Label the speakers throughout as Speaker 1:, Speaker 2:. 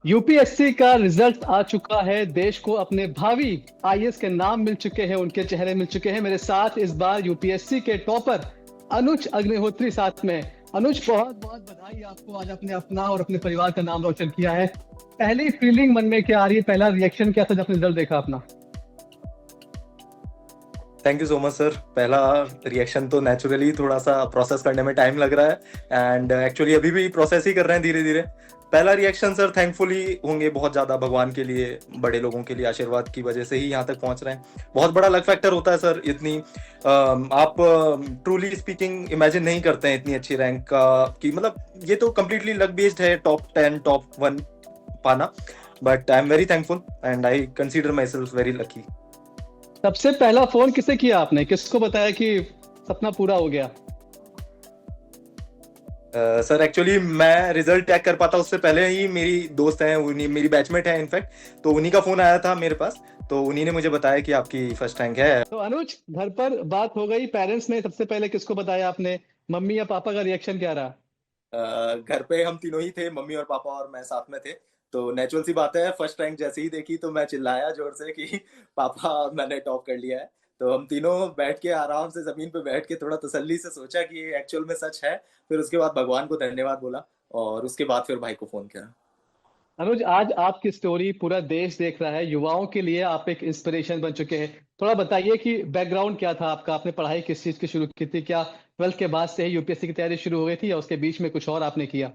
Speaker 1: UPSC का result आ चुका है। देश को अपने भावी आईएएस के नाम मिल चुके हैं, उनके चेहरे मिल चुके हैं। मेरे साथ इस बार यूपीएससी के टॉपर अनुज अग्निहोत्री साथ में। अनुज, बहुत बहुत बधाई आपको, आज आपने अपना और अपने परिवार का नाम रोशन किया है। पहली फीलिंग मन में क्या आ रही है, पहला रिएक्शन क्या था जब आपने रिजल्ट देखा अपना?
Speaker 2: Thank you so much sir. पहला रिएक्शन तो नेचुरली थोड़ा सा प्रोसेस करने में टाइम लग रहा है एंड एक्चुअली अभी भी प्रोसेस ही कर रहे हैं धीरे धीरे। पहला रिएक्शन सर थैंकफुली होंगे बहुत ज़्यादा, भगवान के लिए, बड़े लोगों के लिए आशीर्वाद की वजह से ही यहाँ तक पहुँच रहे हैं। बहुत बड़ा लक फैक्टर होता है सर। इतनी आप ट्रूली स्पीकिंग इमेजिन नहीं करते हैं इतनी अच्छी रैंक का, कि मतलब ये तो कम्प्लीटली लक बेस्ड है, टॉप 10 टॉप 1 पाना। But I am very thankful and I consider my self very lucky.
Speaker 1: सबसे पहला फोन किसे किया आपने, किसको बताया कि सपना पूरा हो गया?
Speaker 2: सर एक्चुअली मैं रिजल्ट चेक कर पाता उससे पहले ही मेरी दोस्त हैं, उन्हीं मेरी बैचमेट है इनफैक्ट, तो उन्हीं का फोन आया था मेरे पास। तो उन्हीं ने मुझे बताया कि आपकी फर्स्ट रैंक है।
Speaker 1: तो अनुज, घर पर बात हो गई, पेरेंट्स ने सबसे पहले किसको बताया आपने? मम्मी या पापा का रिएक्शन क्या रहा?
Speaker 2: घर पे हम तीनों ही थे, मम्मी और पापा और मैं साथ में थे। तो नेचुरल सी बात है, फर्स्ट रैंक जैसे ही देखी तो मैं चिल्लाया जोर से कि पापा मैंने टॉप कर लिया है। तो हम तीनों बैठ के आराम से जमीन पे बैठ के थोड़ा तसल्ली से सोचा कि ये एक्चुअल में सच है। फिर उसके बाद भगवान को धन्यवाद बोला और उसके बाद फिर भाई को फोन किया।
Speaker 1: अनुज, आज आपकी स्टोरी पूरा देश देख रहा है, युवाओं के लिए आप एक इंस्पिरेशन बन चुके हैं। थोड़ा बताइए कि बैकग्राउंड क्या था आपका, आपने पढ़ाई किस चीज की शुरू की थी? क्या ट्वेल्थ के बाद से ही यूपीएससी की तैयारी शुरू हो गई थी या उसके बीच में कुछ और आपने किया?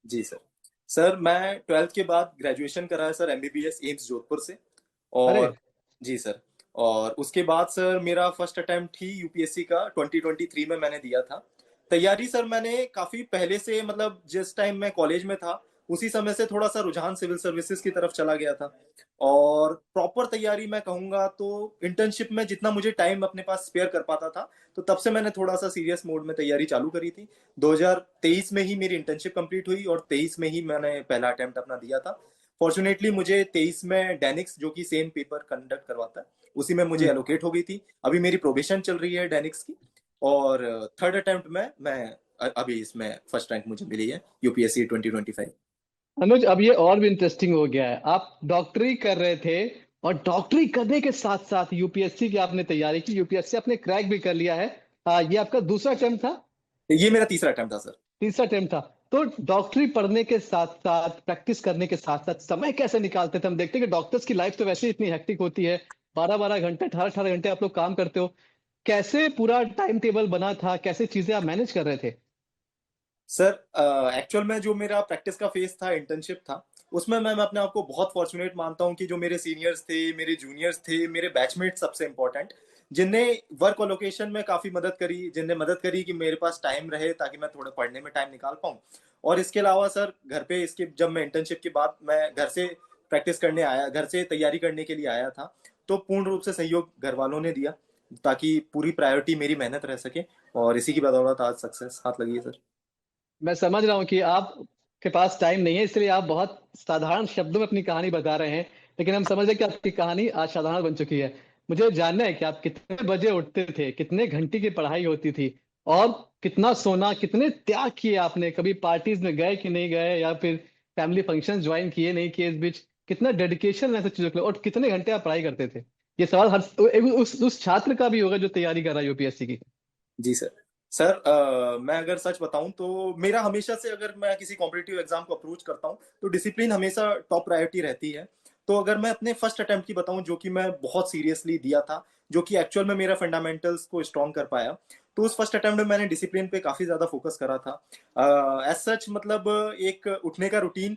Speaker 2: जी सर। सर मैं ट्वेल्थ के बाद ग्रेजुएशन करा है सर, एमबीबीएस एम्स जोधपुर से।
Speaker 1: अरे,
Speaker 2: और जी सर। और उसके बाद सर मेरा फर्स्ट अटेम्प्ट ही यूपीएससी का 2023 में मैंने दिया था। तैयारी सर मैंने काफ़ी पहले से, मतलब जिस टाइम मैं कॉलेज में था उसी समय से थोड़ा सा रुझान सिविल सर्विसेज की तरफ चला गया था। और प्रॉपर तैयारी मैं कहूँगा तो इंटर्नशिप में जितना मुझे टाइम अपने पास स्पेयर कर पाता था, तो तब से मैंने थोड़ा सा सीरियस मोड में तैयारी चालू करी थी। 2023 में ही मेरी इंटर्नशिप कंप्लीट हुई और 23 में ही मैंने पहला अटेम्प्ट अपना दिया था। फॉर्चुनेटली मुझे 23 में डेनिक्स, जो कि सेम पेपर कंडक्ट करवाता है, उसी में मुझे
Speaker 1: हम्म।
Speaker 2: एलोकेट हो गई थी। अभी मेरी प्रोबेशन चल रही है डेनिक्स की। और थर्ड अटेम्प्ट में मैं अभी इसमें फर्स्ट रैंक मुझे मिली है यूपीएससी 2025।
Speaker 1: अनुज, अब ये और भी इंटरेस्टिंग हो गया है। आप डॉक्टरी कर रहे थे और डॉक्टरी करने के साथ साथ यूपीएससी की आपने तैयारी की, यूपीएससी आपने क्रैक भी कर लिया है। ये आपका दूसरा अटेम्प्ट था?
Speaker 2: ये मेरा तीसरा अटेम्प्ट था सर।
Speaker 1: तीसरा अटेम्प्ट था। तो डॉक्टरी पढ़ने के साथ साथ, प्रैक्टिस करने के साथ साथ समय कैसे निकालते थे? हम देखते हैं कि डॉक्टर्स की लाइफ तो वैसे ही इतनी हेक्टिक होती है, 12 12 घंटे, 18 18 घंटे आप लोग काम करते हो। कैसे पूरा टाइम टेबल बना था, कैसे चीजें आप मैनेज कर रहे थे?
Speaker 2: सर एक्चुअल में जो मेरा प्रैक्टिस का फेज था, इंटर्नशिप था, उसमें मैं अपने आप को बहुत फॉर्चुनेट मानता हूँ कि जो मेरे सीनियर्स थे, मेरे जूनियर्स थे, मेरे बैचमेट सबसे इंपॉर्टेंट, जिनने वर्क अलोकेशन में काफ़ी मदद करी, जिनने मदद करी कि मेरे पास टाइम रहे ताकि मैं थोड़ा पढ़ने में टाइम निकाल पाऊँ। और इसके अलावा सर घर पे, इसके जब मैं इंटर्नशिप के बाद मैं घर से प्रैक्टिस करने आया, घर से तैयारी करने के लिए आया था, तो पूर्ण रूप से सहयोग घर वालों ने दिया ताकि पूरी प्रायोरिटी मेरी मेहनत रह सके। और इसी की बदौलत आज सक्सेस हाथ लगी है सर।
Speaker 1: मैं समझ रहा हूँ कि आपके पास टाइम नहीं है, इसलिए आप बहुत साधारण शब्दों में अपनी कहानी बता रहे हैं। लेकिन हम समझ रहे हैं कि आपकी कहानी आज साधारण बन चुकी है। मुझे जानना है कि आप कितने बजे उठते थे, कितने घंटे की पढ़ाई होती थी, और कितना सोना, कितने त्याग किए आपने? कभी पार्टीज में गए कि नहीं गए, या फिर फैमिली फंक्शन ज्वाइन किए नहीं किए? इस बीच कितना डेडिकेशन है सब चीजों के लिए, और कितने घंटे आप पढ़ाई करते थे? ये सवाल हर उस छात्र का भी होगा जो तैयारी कर रहा है यूपीएससी की।
Speaker 2: जी सर। सर मैं अगर सच बताऊं तो मेरा हमेशा से, अगर मैं किसी कॉम्पिटिटिव एग्जाम को अप्रोच करता हूं तो डिसिप्लिन हमेशा टॉप प्रायोरिटी रहती है। तो अगर मैं अपने फर्स्ट अटेम्प्ट की बताऊं, जो कि मैं बहुत सीरियसली दिया था, जो कि एक्चुअल में मेरा फंडामेंटल्स को स्ट्रॉन्ग कर पाया, तो उस फर्स्ट अटेम्प्ट में मैंने डिसिप्लिन पे काफ़ी ज़्यादा फोकस करा था। एज सच मतलब एक उठने का रूटीन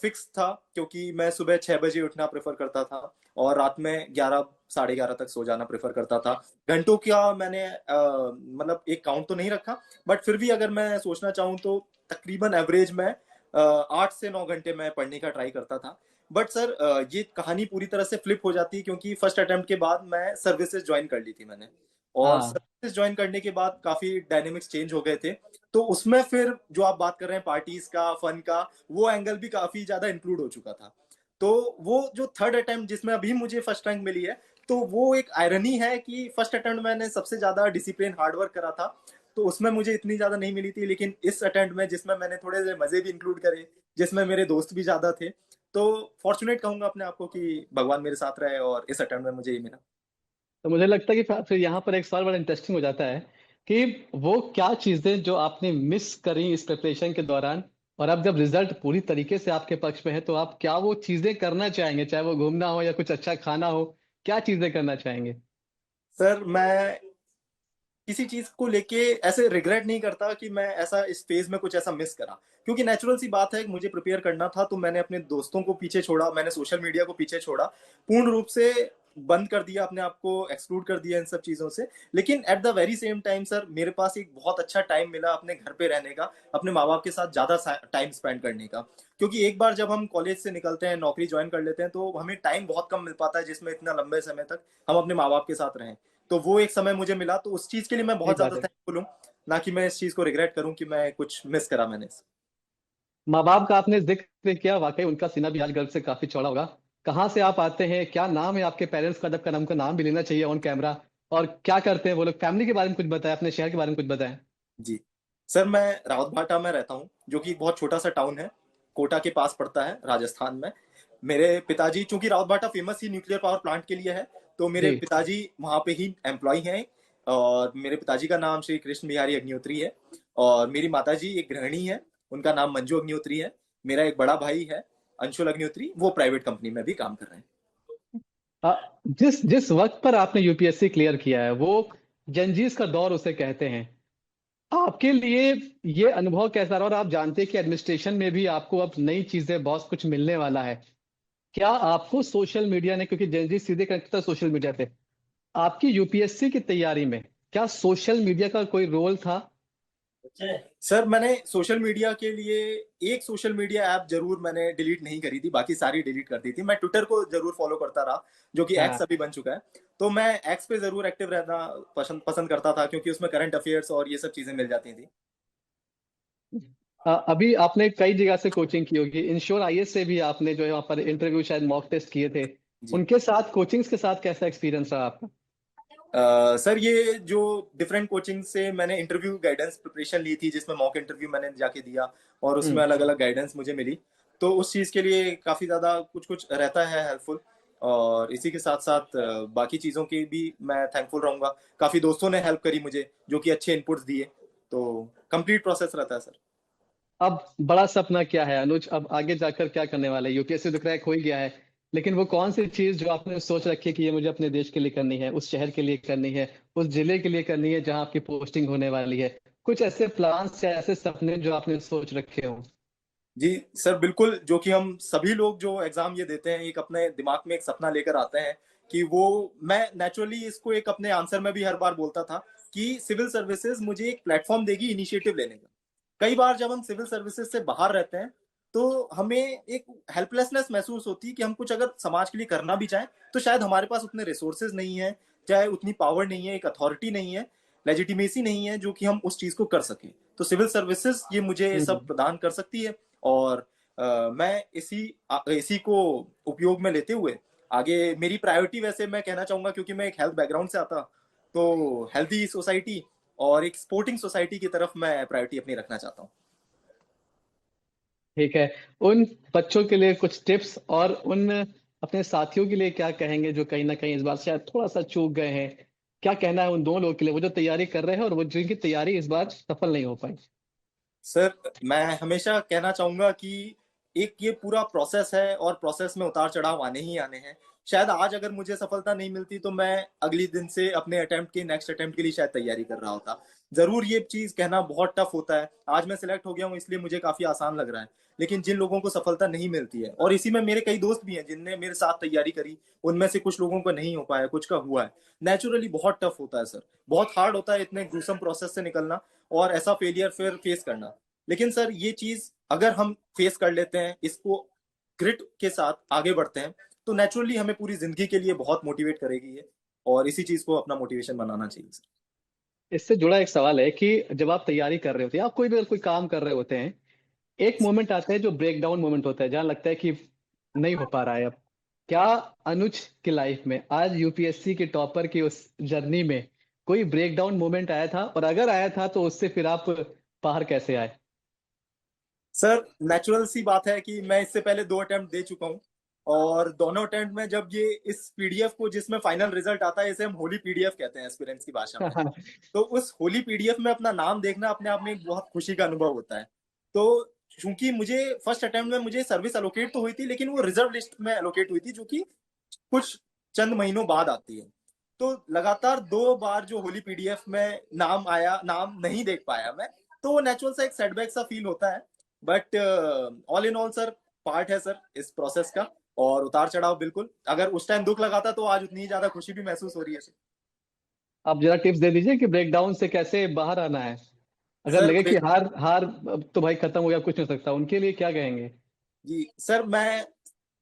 Speaker 2: फिक्स था, क्योंकि मैं सुबह 6 बजे उठना प्रेफर करता था और रात में 11 साढ़े 11 तक सो जाना प्रेफर करता था। घंटों का मैंने मतलब एक काउंट तो नहीं रखा, बट फिर भी अगर मैं सोचना चाहूँ तो तकरीबन एवरेज में 8 से 9 घंटे मैं पढ़ने का ट्राई करता था। बट सर ये कहानी पूरी तरह से फ्लिप हो जाती, क्योंकि फर्स्ट अटेम्प्ट के बाद मैं सर्विसेज ज्वाइन कर ली थी मैंने। और
Speaker 1: हाँ।
Speaker 2: सर्विसेज ज्वाइन करने के बाद काफी डायनेमिक्स चेंज हो गए थे। तो उसमें फिर जो आप बात कर रहे हैं पार्टीज का, फन का, वो एंगल भी काफी ज्यादा इंक्लूड हो चुका था। तो वो जो थर्ड अटेम्प्ट जिसमें अभी मुझे फर्स्ट रैंक मिली है, तो वो एक आयरनी है कि फर्स्ट अटेम्प्ट मैंने सबसे ज्यादा डिसिप्लिन हार्डवर्क करा था। तो उसमें मुझे इतनी ज्यादा नहीं मिली थी, लेकिन इस अटेम्प्ट में जिसमें मैंने थोड़े से मजे भी इंक्लूड करे, जिसमें मेरे दोस्त भी ज्यादा थे, तो फॉर्चुनेट कहूंगा अपने आप को कि भगवान मेरे साथ रहे और इस अटेम्प्ट में मुझे ये मिला।
Speaker 1: तो मुझे लगता है कि फिर यहाँ पर एक सवाल बड़ा इंटरेस्टिंग हो जाता है कि वो क्या चीजें जो आपने मिस करी इस प्रिपरेशन के दौरान, और अब जब रिजल्ट पूरी तरीके से आपके पक्ष में है तो आप क्या वो चीजें करना चाहेंगे, चाहे वो घूमना हो या कुछ अच्छा खाना हो, क्या चीजें करना चाहेंगे?
Speaker 2: सर मैं किसी चीज को लेके ऐसे रिग्रेट नहीं करता कि मैं ऐसा इस फेज में कुछ ऐसा मिस करा, क्योंकि नेचुरल सी बात है, मुझे प्रिपेयर करना था, तो मैंने अपने दोस्तों को पीछे छोड़ा, मैंने सोशल मीडिया को पीछे छोड़ा, पूर्ण रूप से बंद कर दिया, अपने आप को एक्सक्लूड कर दिया इन सब चीजों से। लेकिन at the very same time sir, मेरे पास एक बहुत अच्छा टाइम मिला अपने घर पे रहने का, अपने माँ बाप के साथ ज्यादा टाइम स्पेंड करने का। क्योंकि एक बार जब हम कॉलेज से निकलते हैं, नौकरी ज्वाइन कर लेते हैं, तो हमें टाइम बहुत कम मिल पाता है जिसमें इतना लंबे समय तक हम अपने माँ बाप के साथ रहें। तो वो एक समय मुझे मिला, तो उस चीज के लिए मैं
Speaker 1: सही
Speaker 2: बहुत
Speaker 1: बात
Speaker 2: ज्यादा
Speaker 1: है।
Speaker 2: थैंकफुल हूँ, ना कि मैं इस चीज को रिग्रेट करूं कि मैं कुछ मिस करा मैंने।
Speaker 1: माँ बाप का आपने जिक्र किया, वाकई उनका सीना भी आज गर्व से काफी चौड़ा होगा। कहाँ से आप आते हैं, क्या नाम है आपके पेरेंट्स का, जब का नाम का नाम भी लेना चाहिए ऑन कैमरा, और क्या करते हैं वो लोग, फैमिली के बारे में कुछ बताएं, अपने शहर के बारे में कुछ बताएं।
Speaker 2: जी सर, मैं रावतभाटा में रहता हूँ, जो कि एक बहुत छोटा सा टाउन है, कोटा के पास पड़ता है, राजस्थान में। मेरे पिताजी, चूंकि रावतभाटा फेमस ही न्यूक्लियर पावर प्लांट के लिए है, तो मेरे
Speaker 1: जी।
Speaker 2: पिताजी वहाँ पे ही एम्प्लॉय हैं। और मेरे पिताजी का नाम श्री कृष्ण बिहारी अग्निहोत्री है, और मेरी माताजी एक गृहिणी है, उनका नाम मंजू अग्निहोत्री है। मेरा एक बड़ा भाई है, अंशुल अग्निहोत्री, वो प्राइवेट कंपनी में भी काम कर रहे हैं।
Speaker 1: आ, जिस जिस वक्त पर आपने यूपीएससी क्लियर किया है वो जंजीस का दौर उसे कहते हैं, आपके लिए ये अनुभव कैसा रहा? और आप जानते हैं कि एडमिनिस्ट्रेशन में भी आपको अब नई चीजें बहुत कुछ मिलने वाला है। क्या आपको सोशल मीडिया ने, क्योंकि जंजीस सीधे कनेक्ट था सोशल मीडिया से, आपकी यूपीएससी की तैयारी में क्या सोशल मीडिया का कोई रोल था?
Speaker 2: सर मैंने सोशल मीडिया के लिए एक सोशल मीडिया ऐप जरूर मैंने डिलीट नहीं करी थी, बाकी सारी डिलीट कर दी थी। मैं ट्विटर को जरूर फॉलो करता रहा, जो कि एक्स
Speaker 1: हाँ।
Speaker 2: अभी बन चुका है। तो मैं एक्स पे जरूर एक्टिव रहना पसंद पसंद करता था, क्योंकि उसमें करंट अफेयर्स और ये सब चीजें मिल जाती थी।
Speaker 1: अभी आपने कई जगह से कोचिंग की होगी, इंश्योर आईएएस से भी आपने जो है वहाँ पर इंटरव्यू शायद मॉक टेस्ट किए थे,
Speaker 2: जी
Speaker 1: उनके साथ कोचिंग्स के साथ कैसा एक्सपीरियंस रहा आपका?
Speaker 2: सर, ये जो डिफरेंट कोचिंग से मैंने इंटरव्यू गाइडेंस प्रिपरेशन ली थी, जिसमें मॉक इंटरव्यू मैंने जाके दिया, और उसमें
Speaker 1: हम्म।
Speaker 2: अलग अलग गाइडेंस मुझे मिली, तो उस चीज़ के लिए काफ़ी ज़्यादा कुछ कुछ रहता है हेल्पफुल। और इसी के साथ साथ बाकी चीज़ों की भी मैं थैंकफुल रहूँगा। काफ़ी दोस्तों ने हेल्प करी मुझे, जो कि अच्छे इनपुट्स दिए। तो कंप्लीट प्रोसेस रहता है सर।
Speaker 1: अब बड़ा सपना क्या है अनुज, अब आगे जाकर क्या करने वाले? यूपीएससी तो क्रैक हो ही गया है, लेकिन वो कौन सी चीज जो आपने सोच रखी है कि ये मुझे अपने देश के लिए करनी है, उस शहर के लिए करनी है, उस जिले के लिए करनी है जहां आपकी पोस्टिंग होने वाली है? कुछ ऐसे प्लान्स या ऐसे सपने जो आपने सोच रखे हो?
Speaker 2: जी सर, बिल्कुल, जो कि हम सभी लोग जो एग्जाम ये देते हैं, एक अपने दिमाग में एक सपना लेकर आते हैं कि वो, मैं नेचुरली इसको एक अपने आंसर में भी हर बार बोलता था कि सिविल सर्विसेज मुझे एक प्लेटफॉर्म देगी इनिशिएटिव लेने का। कई बार जब हम सिविल सर्विसेज से बाहर रहते हैं, तो हमें एक हेल्पलेसनेस महसूस होती है कि हम कुछ अगर समाज के लिए करना भी चाहें, तो शायद हमारे पास उतने रिसोर्सेज नहीं है, चाहे उतनी पावर नहीं है, एक अथॉरिटी नहीं है, लेजिटिमेसी नहीं है, जो कि हम उस चीज को कर सके। तो सिविल सर्विसेज ये मुझे सब
Speaker 1: हम्म।
Speaker 2: प्रदान कर सकती है। और मैं इसी को उपयोग में लेते हुए आगे, मेरी प्रायोरिटी वैसे मैं कहना चाहूंगा, क्योंकि मैं एक हेल्थ बैकग्राउंड से आता, तो हेल्थी सोसाइटी और एक स्पोर्टिंग सोसाइटी की तरफ मैं प्रायोरिटी अपनी रखना चाहता हूँ।
Speaker 1: ठीक है। उन बच्चों के लिए कुछ टिप्स, और उन अपने साथियों के लिए क्या कहेंगे जो कहीं ना कहीं इस बार शायद थोड़ा सा चूक गए हैं? क्या कहना है उन दोनों लोगों के लिए, वो जो तैयारी कर रहे हैं और वो जिनकी तैयारी इस बार सफल नहीं हो पाई?
Speaker 2: सर मैं हमेशा कहना चाहूंगा कि एक ये पूरा प्रोसेस है, और प्रोसेस में उतार चढ़ाव आने ही आने हैं। शायद आज अगर मुझे सफलता नहीं मिलती, तो मैं अगली दिन से अपने अटेम्प्ट के नेक्स्ट अटेम्प्ट के लिए शायद तैयारी कर रहा होता। जरूर ये चीज कहना बहुत टफ होता है, आज मैं सिलेक्ट हो गया हूँ इसलिए मुझे काफी आसान लग रहा है। लेकिन जिन लोगों को सफलता नहीं मिलती है, और इसी में मेरे कई दोस्त भी हैं जिनने मेरे साथ तैयारी करी, उनमें से कुछ लोगों को नहीं हो पाया, कुछ का हुआ है। नेचुरली बहुत टफ होता है सर, बहुत हार्ड होता है इतने ग्रूसम प्रोसेस से निकलना, और ऐसा फेलियर फिर फेस करना। लेकिन सर ये चीज अगर हम फेस कर लेते हैं, इसको ग्रिट के साथ आगे बढ़ते हैं, तो नेचुरली हमें पूरी जिंदगी के लिए बहुत मोटिवेट करेगी ये। और इसी चीज को अपना मोटिवेशन बनाना चाहिए सर।
Speaker 1: इससे जुड़ा एक सवाल है कि जब आप तैयारी कर रहे होते हैं, आप कोई भी अगर कोई काम कर रहे होते हैं, एक मोमेंट आता है जो ब्रेक डाउन मोमेंट होता है, जहां लगता है कि नहीं हो पा रहा है अब। क्या अनुज की लाइफ में आज यूपीएससी के टॉपर की उस जर्नी में कोई ब्रेकडाउन मोमेंट आया था, और अगर आया था तो उससे फिर आप बाहर कैसे आए?
Speaker 2: सर नेचुरल सी बात है कि मैं इससे पहले 2 अटेम्प्ट दे चुका हूँ, और दोनों अटेम्प्ट में जब ये इस पीडीएफ को जिसमें फाइनल रिजल्ट आता है, इसे हम होली पीडीएफ कहते हैं एस्पिरेंट्स की भाषा में, तो उस होली पीडीएफ में अपना नाम देखना अपने आप में एक बहुत खुशी का अनुभव होता है। तो चूंकि मुझे फर्स्ट अटेम्प्ट में मुझे सर्विस एलोकेट तो हुई थी, लेकिन वो रिजर्व लिस्ट में एलोकेट हुई थी, जो कि कुछ चंद महीनों बाद आती है। तो लगातार 2 बार जो होली पीडीएफ में नाम आया, नाम नहीं देख पाया मैं, तो वो नेचुरल सा एक सेटबैक सा फील होता है। But all in all sir, part है सर इस प्रोसेस का, और उतार चढ़ाव बिल्कुल। अगर उस टाइम दुख लगा था तो आज उतनी ही ज्यादा खुशी भी महसूस हो रही है सर।
Speaker 1: आप जरा टिप्स दे दीजिए कि ब्रेकडाउन से कैसे बाहर आना है। अगर
Speaker 2: सर
Speaker 1: लगे कि हार हार अब तो भाई खत्म हो गया, कुछ नहीं हो सकता, उनके लिए क्या कहेंगे?
Speaker 2: जी सर, मैं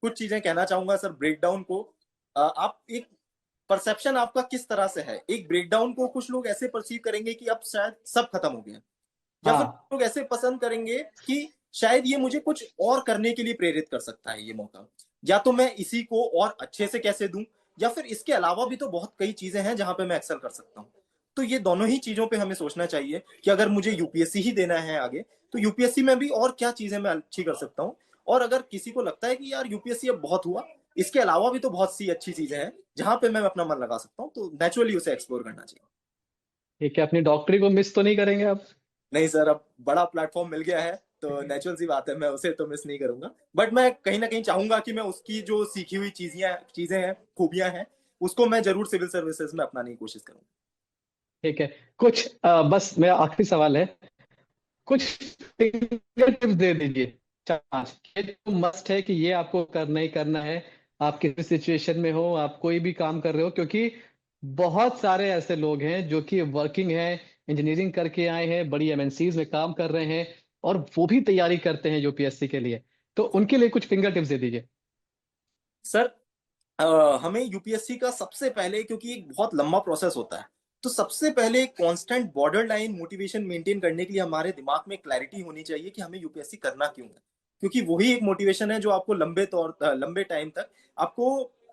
Speaker 2: कुछ चीजें कहना चाहूंगा सर ब्रेकडाउन को। आप एक परसेप्शन आपका किस तरह से है, एक ब्रेकडाउन को कुछ लोग ऐसे परसीव करेंगे कि अब शायद सब खत्म हो गया, या फिर
Speaker 1: हाँ।
Speaker 2: लोग ऐसे पसंद करेंगे कि शायद ये मुझे कुछ और करने के लिए प्रेरित कर सकता है ये मौका, या तो मैं इसी को और अच्छे से कैसे दूं, या फिर इसके अलावा भी तो बहुत कई चीजें हैं जहां पे मैं एक्सेल कर सकता हूँ। तो ये दोनों ही चीजों पे हमें सोचना चाहिए कि अगर मुझे यूपीएससी ही देना है आगे, तो यूपीएससी में भी और क्या चीजें मैं अच्छी कर सकता हूँ। और अगर किसी को लगता है कि यार यूपीएससी अब बहुत हुआ, इसके अलावा भी तो बहुत सी अच्छी चीजें हैं जहां पे मैं अपना मन लगा सकता हूँ, तो नेचुरली उसे एक्सप्लोर करना चाहिए।
Speaker 1: ठीक है, अपनी डॉक्टरी को मिस तो नहीं करेंगे आप?
Speaker 2: नहीं सर, अब बड़ा प्लेटफॉर्म मिल गया है, तो नेचुरल सी बात है, मैं उसे तो मिस नहीं करूंगा। बट मैं कहीं ना कहीं चाहूंगा कि मैं उसकी जो सीखी हुई चीजें हैं, खूबियां हैं, उसको मैं जरूर सिविल सर्विसेज में अपनाने की कोशिश करूंगा।
Speaker 1: ठीक है। कुछ बस मेरा आखिरी सवाल है, कुछ टिप्स दे दीजिए, चार, ये तो मस्ट है कि ये आपको करना ही करना है। आप किसी सिचुएशन में हो, आप कोई भी काम कर रहे हो, क्योंकि बहुत सारे ऐसे लोग हैं जो कि वर्किंग हैं, इंजीनियरिंग करके आए हैं, बड़ी एमएनसीज में काम कर रहे हैं, और वो भी तैयारी करते हैं यूपीएससी के लिए। तो उनके लिए कुछ फिंगर टिप्स दे दीजिए।
Speaker 2: सर हमें यूपीएससी का सबसे पहले, क्योंकि एक बहुत लंबा प्रोसेस होता है, तो सबसे पहले constant border line motivation maintain करने के लिए हमारे दिमाग में क्लैरिटी होनी चाहिए कि हमें यूपीएससी करना क्यों है। क्योंकि वही एक मोटिवेशन है जो आपको लंबे टाइम तक आपको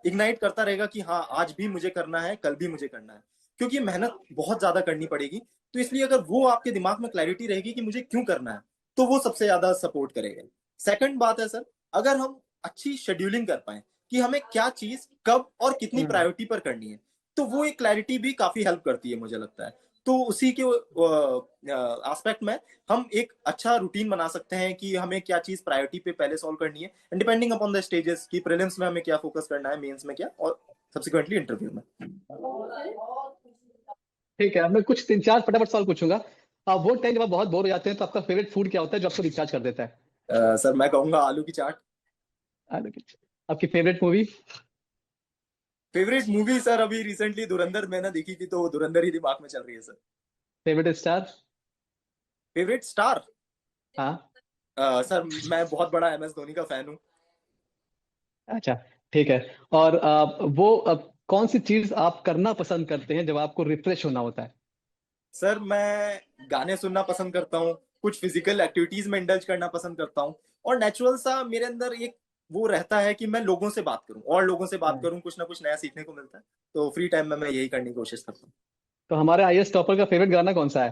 Speaker 2: इग्नाइट करता रहेगा कि हाँ, आज भी मुझे करना है, कल भी मुझे करना है, क्योंकि मेहनत बहुत ज्यादा करनी पड़ेगी। तो इसलिए अगर वो आपके दिमाग में क्लैरिटी रहेगी कि मुझे क्यों करना है, तो वो सबसे ज्यादा सपोर्ट करेगा। सेकंड बात है सर, अगर हम अच्छी शेड्यूलिंग कर पाए कि हमें क्या चीज कब और कितनी
Speaker 1: हम्म।
Speaker 2: प्रायोरिटी पर करनी है, तो वो एक क्लैरिटी भी काफी हेल्प करती है मुझे लगता है। तो उसी के एस्पेक्ट में हम एक अच्छा रूटीन बना सकते हैं कि हमें क्या चीज प्रायोरिटी पे पहले सॉल्व करनी है, and depending upon the stages की प्रीलिम्स में हमें क्या फोकस करना है, मेंस में क्या, और सब्सिक्वेंटली इंटरव्यू में।
Speaker 1: ठीक है, मैं कुछ तीन चार फटाफट सवाल पूछूंगा। आप वो टाइम जब आप बहुत बोर हो जाते हैं तो आपका फेवरेट फूड क्या होता है जो आपको रिचार्ज कर देता है?
Speaker 2: सर मैं कहूंगा आलू की चाट।
Speaker 1: आलू की। आपकी favourite movie?
Speaker 2: Favourite movie sir, अभी रिसेंटली धुरंधर मैंने देखी थी, तो वो धुरंधर ही दिमाग में चल रही है sir.
Speaker 1: Favourite star?
Speaker 2: Favourite star?
Speaker 1: हाँ।
Speaker 2: सर मैं बहुत बड़ा एमएस धोनी का फैन हूँ।
Speaker 1: अच्छा, ठीक है। और कौन सी चीज आप करना पसंद करते हैं जब आपको रिफ्रेश होना होता है?
Speaker 2: सर मैं गाने सुनना पसंद करता हूँ, कुछ फिजिकल एक्टिविटीज में इंडल्ज करना पसंद करता हूँ, और नेचुरल सा मेरे अंदर एक वो रहता है कि मैं लोगों से बात करूं, और लोगों से बात
Speaker 1: हाँ।
Speaker 2: करूं, कुछ ना कुछ नया सीखने को मिलता है। तो फ्री टाइम में मैं यही करने की कोशिश करता हूँ।
Speaker 1: तो हमारे आईएएस टॉपर का फेवरेट गाना कौन सा है?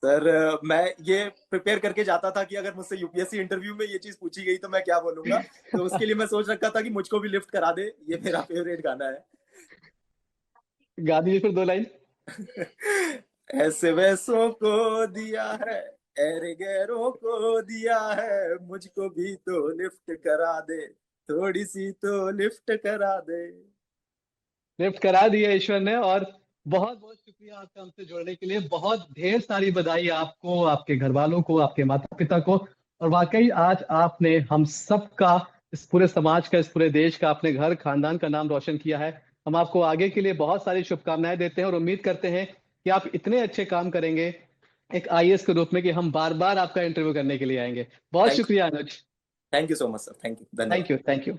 Speaker 2: सर मैं ये प्रिपेयर करके जाता था कि अगर मुझसे यूपीएससी इंटरव्यू में ये चीज पूछी गई तो मैं क्या बोलूंगा, तो उसके लिए मैं सोच रखा था कि मुझको भी लिफ्ट करा दे, ये मेरा फेवरेट गाना है।
Speaker 1: गा दीजिए फिर दो लाइन।
Speaker 2: ऐसे वैसों को दिया है, ऐरे गैरों को दिया है, मुझको भी तो लिफ्ट करा दे, थोड़ी सी तो लिफ्ट करा दे।
Speaker 1: लिफ्ट करा दिया ईश्वर ने। और बहुत बहुत शुक्रिया आपका हमसे जुड़ने के लिए, बहुत ढेर सारी बधाई आपको, आपके घर वालों को, आपके माता पिता को। और वाकई आज आपने हम सबका, इस पूरे समाज का, इस पूरे देश का, अपने घर खानदान का नाम रोशन किया है। हम आपको आगे के लिए बहुत सारी शुभकामनाएं देते हैं और उम्मीद करते हैं कि आप इतने अच्छे काम करेंगे एक आईएएस के रूप में कि हम बार बार आपका इंटरव्यू करने के लिए आएंगे। बहुत
Speaker 2: थैंक
Speaker 1: शुक्रिया Anuj.
Speaker 2: Thank you so much sir, thank you,
Speaker 1: thank
Speaker 2: धन्यवाद।
Speaker 1: You, thank you.